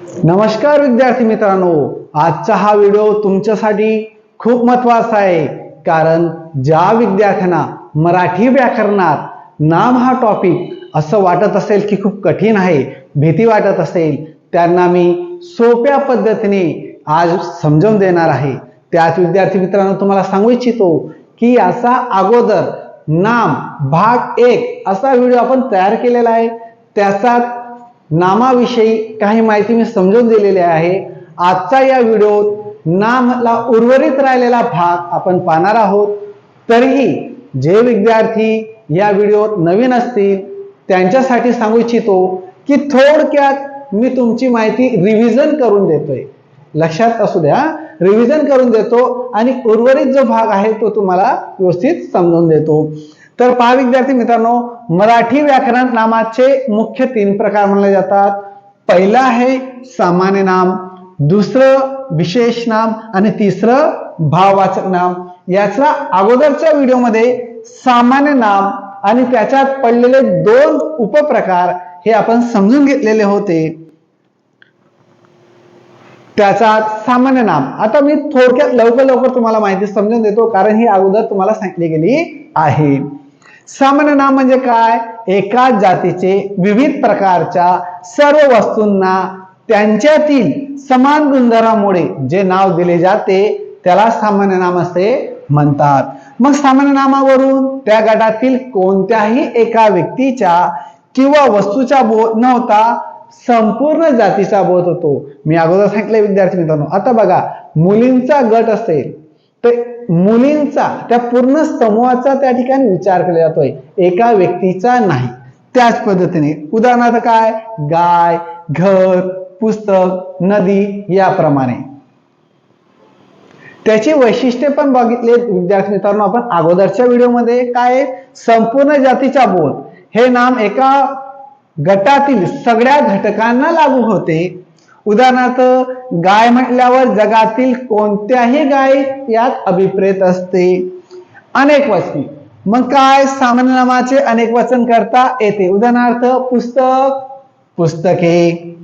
नमस्कार विद्यार्थी मित्रांनो, आजचा हा व्हिडिओ तुमच्यासाठी खूप महत्त्वाचा आहे. कारण ज्या विद्यार्थ्यांना मराठी व्याकरणात नाम हा टॉपिक असं वाटत असेल की खूप कठीण आहे, भीती वाटत असेल, त्यांना मी सोप्या पद्धतीने आज समजावून देणार आहे. त्याच विद्यार्थी मित्रांनो तुम्हाला सांगू इच्छितो की याचा अगोदर नाम भाग 1 असा व्हिडिओ आपण तयार केलेला आहे. त्याचा नामाविषयी काही माहिती मी समजून दिलेली आहे. आजचा या व्हिडिओत नामला उर्वरित राहिलेला भाग आपण पाहणार आहोत. तरीही जे विद्यार्थी या व्हिडिओत नवीन असतील त्यांच्यासाठी सांगू इच्छितो की थोडक्यात मी तुमची माहिती रिव्हिजन करून देतोय. लक्षात असू द्या, रिव्हिजन करून देतो आणि उर्वरित जो भाग आहे तो तुम्हाला व्यवस्थित समजून देतो. तर पहा विद्यार्थी मित्रांनो, मराठी व्याकरण नामाचे मुख्य 3 प्रकार मानले जातात. पहिला आहे सामान्य नाम, दुसरं विशेष नाम आणि तिसरं भाववाचक नाम. याचा अगोदरच्या व्हिडिओमध्ये सामान्य नाम आणि त्याच्यात पडलेले 2 उपप्रकार हे आपण समजून घेतलेले होते. त्याचा सामान्य नाम आता मी थोडक्यात लवकर तुम्हाला माहिती समजून देतो, कारण ही अगोदर तुम्हाला सांगितली गेली आहे. सामान्य नाम म्हणजे काय? एकाच जातीचे विविध प्रकारच्या सर्व वस्तूंना त्यांच्यातील समान गुणधर्मामुळे जे नाव दिले जाते त्याला सामान्य नाम असे म्हणतात. मग सामान्य नामावरून त्या गटातील कोणत्याही एका व्यक्तीच्या किंवा वस्तूचा बोध न होता संपूर्ण जातीचा बोध होतो. मी अगोदर सांगितले विद्यार्थी मित्रांनो. आता बघा, मुलींचा गट असेल तर मुलींचा त्या पूर्ण समूहाचा त्या ठिकाणी विचार केला जातोय, एका व्यक्तीचा नाही. त्याच पद्धतीने उदाहरणार्थ काय? गाय, घर, पुस्तक, नदी याप्रमाणे. त्याची वैशिष्ट्ये पण बघितले विद्यार्थी मित्रांनो आपण अगोदरच्या व्हिडिओमध्ये. काय? संपूर्ण जातीचा बोध हे नाम एका गटातील सगळ्या घटकांना लागू होते. उदाहरणार्थ गाय म्हटल्यावर जगातील कोणत्याही गाय यात अभिप्रेत असते. अनेक वचनी, मग काय? सामान्य नामाचे अनेक वचन करता येते. उदाहरणार्थ पुस्तक, पुस्तके.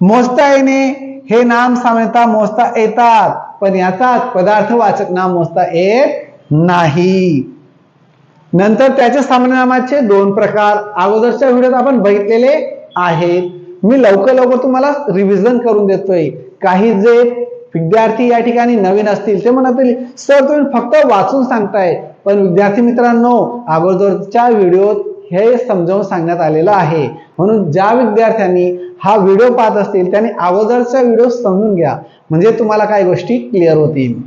मोजता येणे हे नाम सामान्यतः मोजता येतात, पण याचाच पदार्थवाचक नाम मोजता येत नाही. नंतर त्याच्या सामान्य नामाचे 2 प्रकार अगोदरच्या व्हिडिओत आपण बघितलेले आहेत. मी लवकर तुम्हाला रिव्हिजन करून देतोय. काही जे विद्यार्थी या ठिकाणी नवीन असतील ते म्हणतील सर तुम्ही फक्त वाचून सांगताय, पण विद्यार्थी मित्रांनो अगोदरच्या व्हिडिओत हे समजावून सांगण्यात आलेलं आहे. म्हणून ज्या विद्यार्थ्यांनी हा व्हिडिओ पाहत असतील त्यांनी अगोदरचा व्हिडिओ समजून घ्या, म्हणजे तुम्हाला काही गोष्टी क्लिअर होतील.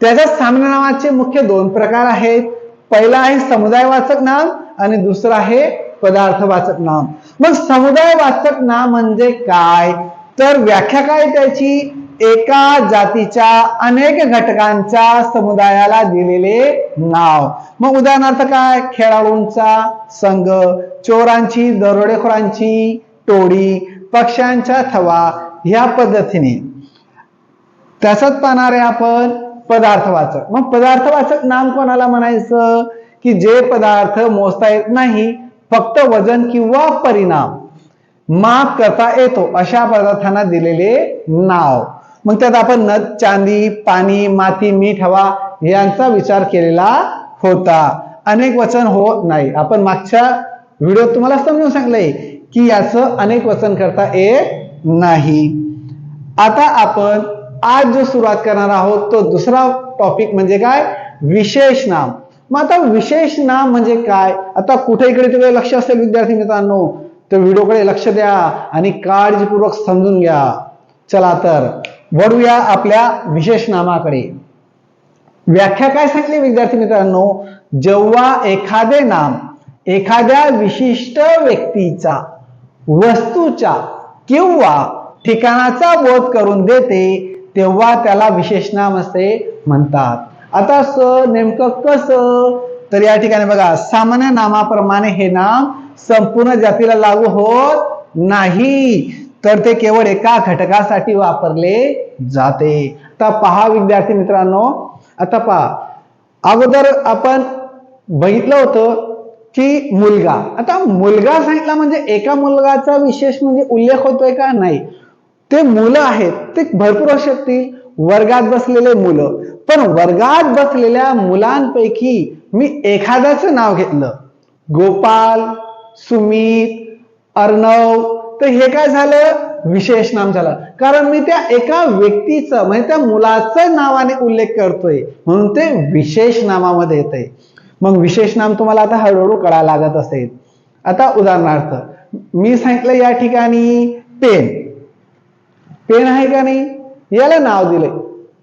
त्याच्या सामान्य नामाचे मुख्य 2 प्रकार आहेत. पहिला आहे समुदायवाचक नाम आणि दुसरा आहे पदार्थवाचक नाम. मग समुदायवाचक नाम म्हणजे काय? तर व्याख्या काय त्याची? एका जातीच्या अनेक घटकांच्या समुदायाला दिलेले नाव. मग उदाहरणार्थ काय? खेळाडूंचा संघ, चोरांची, दरोडेखोरांची टोळी, पक्ष्यांच्या थवा, ह्या पद्धतीने. त्याचाच पाहणार आहे आपण पदार्थवाचक. मग पदार्थवाचक नाम कोणाला म्हणायचं? की जे पदार्थ मोजता येत नाही, फक्त वजन किंवा परिणाम माप करता येतो अशा पदार्थांना दिलेले नाव. मग त्यात आपण नद, चांदी, पाणी, माती, मीठ, हवा यांचा विचार केलेला होता. अनेक वचन होत नाही. आपण मागच्या व्हिडिओत तुम्हाला समजून सांगितलंय की याचं अनेक वचन करता येत नाही. आता आपण आज जो सुरुवात करणार आहोत तो दुसरा टॉपिक म्हणजे काय? विशेष नाम. मग आता विशेष नाम म्हणजे काय? आता कुठे इकडे तिकडे लक्ष असेल विद्यार्थी मित्रांनो तर व्हिडिओकडे लक्ष द्या आणि काळजीपूर्वक समजून घ्या. चला तर वळूया आपल्या विशेष नामाकडे. व्याख्या काय सांगितली विद्यार्थी मित्रांनो? जेव्हा एखादे नाम एखाद्या विशिष्ट व्यक्तीचा, वस्तूचा किंवा ठिकाणाचा बोध करून देते तेव्हा त्याला विशेष नाम असे म्हणतात. आता नेमकं कसं? तर या ठिकाणी बघा, सामान्य नामाप्रमाणे हे नाम संपूर्ण जातीला लागू होत नाही, तर ते केवळ एका घटकासाठी वापरले जाते. आता पहा विद्यार्थी मित्रांनो, आता पहा अगोदर आपण बघितलं होतं की मुलगा. आता मुलगा सांगितला म्हणजे एका मुलगाचा विशेष म्हणजे उल्लेख होतोय का? नाही. ते मुलं आहेत ते भरपूर असू शकतील, वर्गात बसलेले मुलं, पण वर्गात बसलेल्या मुलांपैकी मी एखाद्याचं नाव घेतलं, गोपाल, सुमित, अर्णव, तर हे काय झालं, विशेष नाम झालं. कारण मी त्या एका व्यक्तीचं म्हणजे त्या मुलाचं नावाने उल्लेख करतोय म्हणून ते विशेष नामामध्ये येतंय. मग विशेष नाम तुम्हाला आता हळूहळू कळायला लागत असेल. आता उदाहरणार्थ मी सांगितलं या ठिकाणी पेन, पेन आहे का नाही, याला नाव दिलंय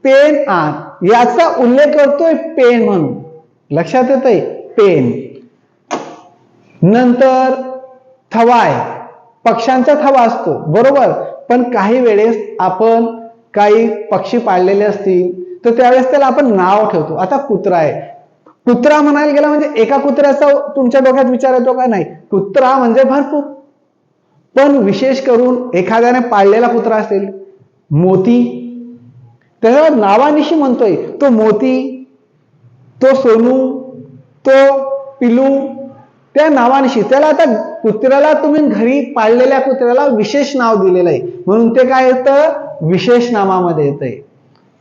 पेन आण, याचा उल्लेख करतोय पेन म्हणून, लक्षात येतंय पेन. नंतर थवाय, पक्ष्यांचा थवा असतो बरोबर, पण काही वेळेस आपण काही पक्षी पाळलेले असतील तर त्यावेळेस त्याला आपण नाव ठेवतो. आता कुत्रा आहे, कुत्रा म्हणायला गेला म्हणजे एका कुत्र्याचा तुमच्या डोक्यात विचार येतो का, नाही, कुत्रा म्हणजे भरपूर, पण विशेष करून एखाद्याने पाळलेला कुत्रा असेल, मोती, त्याच्या नावानिशी म्हणतोय तो मोती, तो सोनू, तो पिलू, त्या नावानिशी त्याला, आता कुत्र्याला तुम्ही घरी पाळलेल्या कुत्र्याला विशेष नाव दिलेलं आहे म्हणून ते काय येतं, विशेष नामामध्ये येतंय.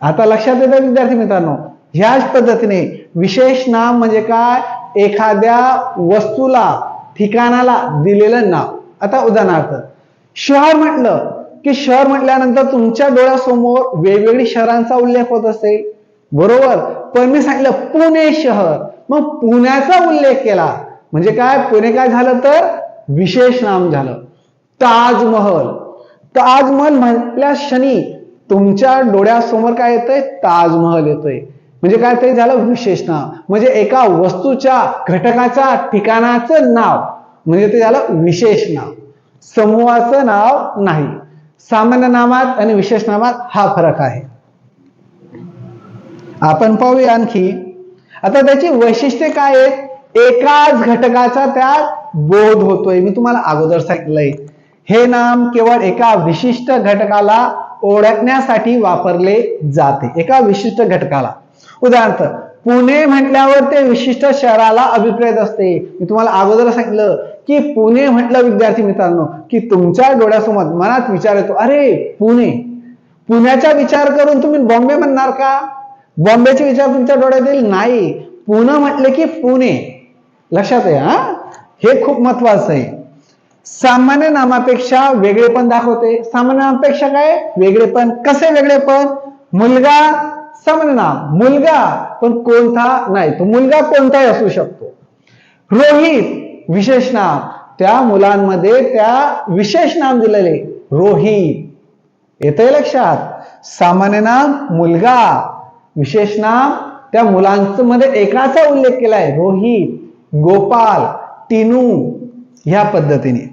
आता लक्षात येतं विद्यार्थी मित्रांनो, ह्याच पद्धतीने विशेष नाम म्हणजे काय, एखाद्या वस्तूला ठिकाणाला दिलेलं नाव. आता उदाहरणार्थ शहर म्हटलं की शहर म्हटल्यानंतर तुमच्या डोळ्यासमोर वेगवेगळी शहरांचा उल्लेख होत असेल बरोबर, पण मी सांगितलं पुणे शहर, मग पुण्याचा उल्लेख केला म्हणजे काय, पुणे काय झालं तर विशेष नाम झालं. ताजमहल, ताजमहल म्हटल्या क्षणी तुमच्या डोळ्यासमोर काय येतंय, ताजमहल येतोय म्हणजे काय, ते झालं विशेष नाव, म्हणजे एका वस्तूच्या घटकाच्या ठिकाणाचं नाव म्हणजे ते झालं विशेष नाव, समूहाचं नाव नाही. सामान्य नामात आणि विशेष नामात हा फरक आहे. आपण आणखी आता त्याची वैशिष्ट्ये काय आहेत, एकाच घटकाचा त्यात बोध होतोय. मी तुम्हाला अगोदर सांगितलंय हे नाम केवळ एका विशिष्ट घटकाला ओळखण्यासाठी वापरले जाते, एका विशिष्ट घटकाला. उदाहरणार्थ पुणे म्हटल्यावर ते विशिष्ट शहराला अभिप्रेत असते. मी तुम्हाला अगोदर सांगितलं की पुणे म्हटलं विद्यार्थी मित्रांनो की तुमच्या डोळ्यासमोर मनात विचार येतो, अरे पुणे, पुण्याचा विचार करून तुम्ही बॉम्बे म्हणणार का, बॉम्बेचे विचार तुमच्या डोळ्यात येईल नाही, पुणे म्हटले की पुणे, लक्षात आहे हा, हे खूप महत्वाचं आहे. सामान्य नामापेक्षा वेगळेपण दाखवते. सामान्य नामापेक्षा काय वेगळेपण, कसे वेगळेपण, मुलगा सामान्य नाम, मुलगा पण कोणता नाही, तो मुलगा कोणताही असू शकतो. रोहित विशेष नाम, त्या मुलांमध्ये त्या विशेष नाम दिलेले रोहित, येतंय लक्षात. सामान्य नाम मुलगा, विशेष नाम त्या मुलांचं मध्ये एकाचा उल्लेख केलाय, रोहित, गोपाल, टिनू. ह्या पद्धतीने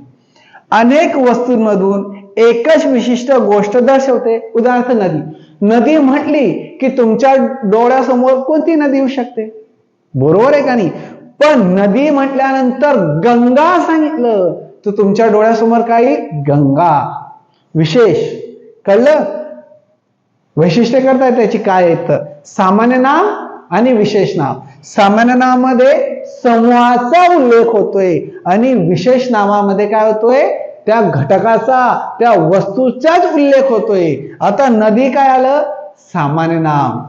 अनेक वस्तूंमधून एकच विशिष्ट गोष्ट दर्शवते. उदाहरणार्थ नदी, नदी म्हटली की तुमच्या डोळ्यासमोर कोणती नदी येऊ शकते, बरोबर आहे का नाही, पण नदी म्हटल्यानंतर गंगा सांगितलं तर तुमच्या डोळ्यासमोर काही गंगा, विशेष, कळलं. वैशिष्ट्य करताय त्याची काय येतं, सामान्य नाम आणि विशेष नाम. सामान्य नामामध्ये समूहाचा उल्लेख होतोय आणि विशेष नामामध्ये काय होतोय, त्या घटकाचा, त्या वस्तूचाच उल्लेख होतोय. आता नदी काय आलं, सामान्य नाम,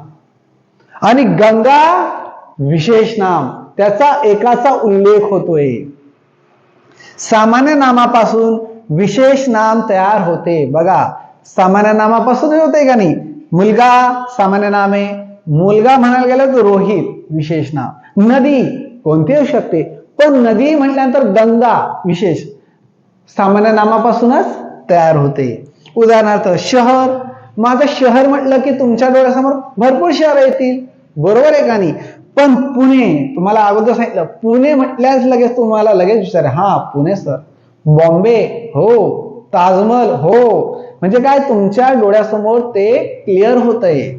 आणि गंगा विशेष नाम, त्याचा एकाचा उल्लेख होतोय. सामान्य नामापासून विशेष नाम तयार होते. बघा सामान्य नामापासून होते का नाही, मुलगा सामान्य नाम आहे, मुलगा म्हणायला गेलं तर रोहित विशेष नाम, नदी कोणती असू शकते पण नदी म्हटल्यानंतर गंगा विशेष, सामान्य नामापासूनच तयार होते. उदाहरणार्थ शहर, माझं शहर म्हटलं की तुमच्या डोळ्यासमोर भरपूर शहर येतील, बरोबर आहे का नाही, पण पुणे तुम्हाला अगोदर सांगितलं, पुणे म्हटल्यास लगेच तुम्हाला लगेच विचार, हा पुणे सर, बॉम्बे हो, ताजमहल हो, म्हणजे काय तुमच्या डोळ्यासमोर ते क्लिअर होतंय.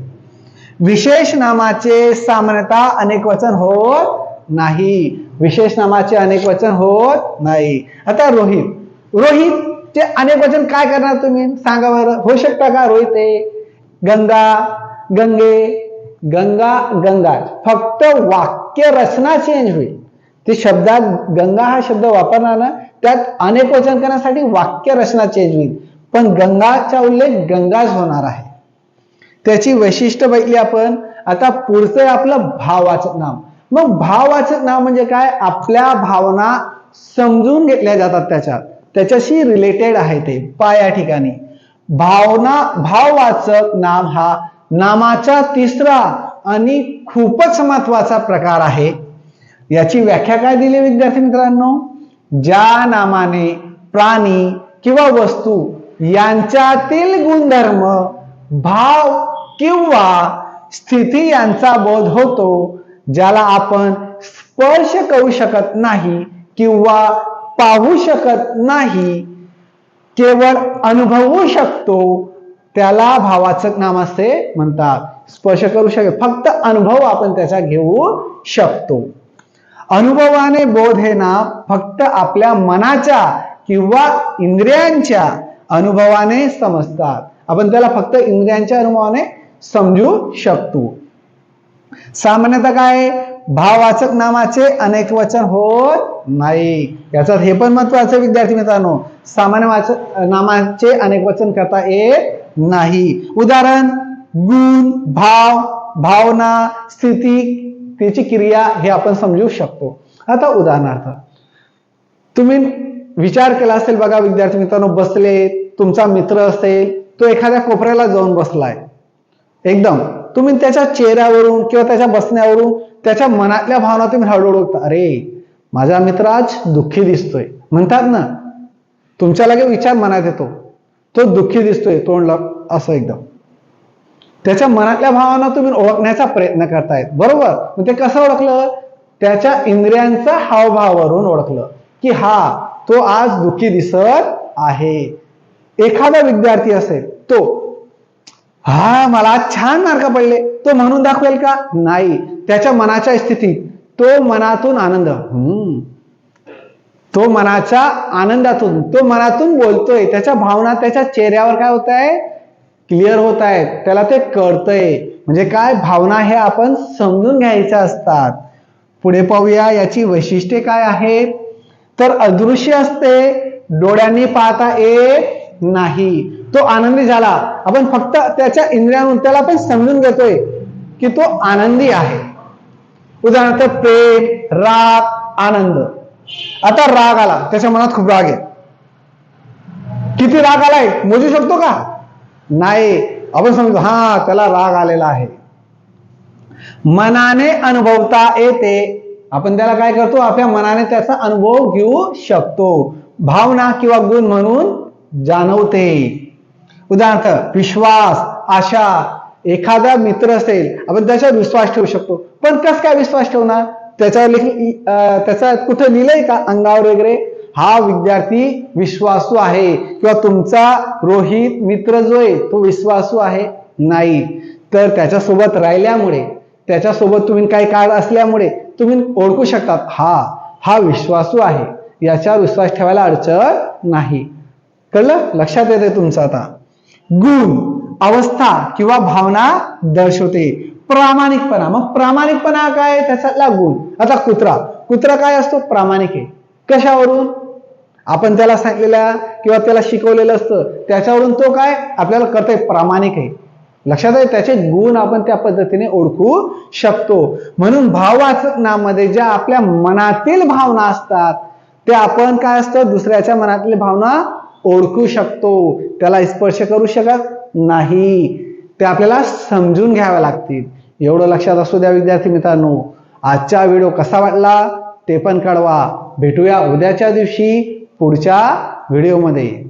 विशेष नामाचे सामान्यतः अनेक वचन होत नाही, विशेष नामाचे अनेक वचन होत नाही. आता रोहित, रोहितचे अनेक वचन काय करणार तुम्ही सांगा बरं, होऊ शकता का, रोहित आहे, गंगा गंगे, गंगा गंगा, फक्त वाक्य रचना चेंज होईल. ते शब्दात गंगा हा शब्द वापरणार ना, त्यात अनेक वचन करण्यासाठी वाक्य रचना चेंज होईल, पण गंगाचा उल्लेख गंगाच होणार आहे. त्याची वैशिष्ट्य बघितली आपण. आता पुढचं आपलं भाववाचक नाम. मग भाववाचक नाम म्हणजे काय? आपल्या भावना समजून घेतल्या जातात, त्याच्याशी रिलेटेड आहे ते. या ठिकाणी भाववाचक नाम हा नामाचा तिसरा आणि खूपच महत्वाचा प्रकार आहे. याची व्याख्या काय दिली विद्यार्थी मित्रांनो? ज्या नामाने प्राणी किंवा वस्तू यांच्यातील गुणधर्म, भाव किंवा स्थिती यांचा बोध होतो, ज्याला आपण स्पर्श करू शकत नाही किंवा पाहू शकत नाही, केवळ अनुभवू शकतो, त्याला भाववाचक नाम असे म्हणतात. स्पर्श करू शकतो, फक्त अनुभव आपण त्याचा घेऊ शकतो. अनुभवाने बोध हे नाम फक्त आपल्या मनाच्या किंवा इंद्रियांच्या अनुभवाने समजतात. आपण त्याला फक्त इंद्रियांच्या अनुभवाने समजू शकतो. सामान्यतः काय? भाववाचक नामाचे अनेक वचन होत नाही. याचा हे पण महत्वाचं विद्यार्थी मित्रांनो, सामान्य वाचक नामाचे अनेक वचन करता येत नाही. उदाहरण गुण, भाव, भावना, स्थिती, त्याची क्रिया हे आपण समजू शकतो. आता उदाहरणार्थ तुम्ही विचार केला असेल बघा विद्यार्थी मित्रांनो, बसले, तुमचा मित्र असेल, तो एखाद्या कोपऱ्याला जाऊन बसलाय. एकदम तुम्ही त्याच्या चेहऱ्यावरून किंवा त्याच्या बसण्यावरून त्याच्या मनातल्या भावना तुम्ही हळूहळू, अरे माझा मित्र आज दुःखी दिसतोय म्हणतात ना, तुमच्या लगे विचार मनात येतो, तो दुःखी दिसतोय, तोंड असं एकदम. त्याच्या मनातल्या भावना तुम्ही ओळखण्याचा प्रयत्न करतायत, बरोबर? मग ते कसं ओळखलं? त्याच्या इंद्रियांचा हावभावावरून ओळखलं की हा तो आज दुःखी दिसत आहे. एखादा विद्यार्थी असेल, तो हा मला छान मार्क पडले, तो म्हणून दाखवेल का? नाही. त्याच्या मनाच्या स्थितीत तो मनातून आनंद, तो मनाच्या आनंदातून, तो मनातून बोलतोय, त्याच्या भावना त्याच्या चेहऱ्यावर काय होत आहे? क्लिअर होत आहेत, त्याला ते कळतंय. म्हणजे काय? भावना हे आपण समजून घ्यायच्या असतात. पुढे पाहूया याची वैशिष्ट्ये काय आहेत. तर अदृश्य असते, डोळ्यांनी पाहता येत नाही. तो आनंदी झाला, आपण फक्त त्याच्या इंद्रियांवरून त्याला आपण समजून घेतोय की तो आनंदी आहे. उदाहरणार्थ प्रेम, राग, आनंद. आता राग आला, त्याच्या मनात खूप राग आहे. किती राग आलाय मोजू शकतो का? नाही. आपण समजतो हा त्याला राग आलेला आहे. मनाने अनुभवता येते, आपण त्याला काय करतो? आपल्या मनाने त्याचा अनुभव घेऊ शकतो. भावना किंवा गुण म्हणून जाणवते. उदाहरणार्थ विश्वास, आशा. एखादा मित्र असेल, आपण त्याच्यावर विश्वास ठेवू शकतो. पण कसं काय विश्वास ठेवणार? त्याचा कुठे लिहिलंय का अंगावर वगैरे? हा विद्यार्थी विश्वासू आहे किंवा तुमचा रोहित मित्र जो आहे तो विश्वासू आहे? नाही. तर त्याच्यासोबत राहिल्यामुळे, त्याच्यासोबत तुम्ही काही काळ असल्यामुळे तुम्ही ओळखू शकतात हा विश्वासू आहे, याच्यावर विश्वास ठेवायला अडचण नाही. कळलं? लक्षात येते तुमचं आता. गुण अवस्था किंवा भावना दर्शवते. प्रामाणिकपणा. मग प्रामाणिकपणा काय? त्याच्यातला गुण. आता कुत्रा काय असतो? प्रामाणिक आहे. कशावरून? आपण त्याला सांगितलेल्या किंवा त्याला शिकवलेलं असतं, त्याच्यावरून तो काय आपल्याला करतोय? प्रामाणिक आहे. लक्षात आहे? त्याचे गुण आपण त्या पद्धतीने ओळखू शकतो. म्हणून भाववाचक नामामध्ये ज्या आपल्या मनातील भावना असतात, त्या आपण काय असतं? दुसऱ्याच्या मनातील भावना ओळखू शकतो. त्याला स्पर्श करू शकत नाही, ते आपल्याला समजून घ्याव्या लागतील. एवढं लक्षात असू द्या विद्यार्थी मित्रांनो. आजचा व्हिडिओ कसा वाटला ते पण कळवा. भेटूया उद्याच्या दिवशी पुढच्या व्हिडिओमध्ये.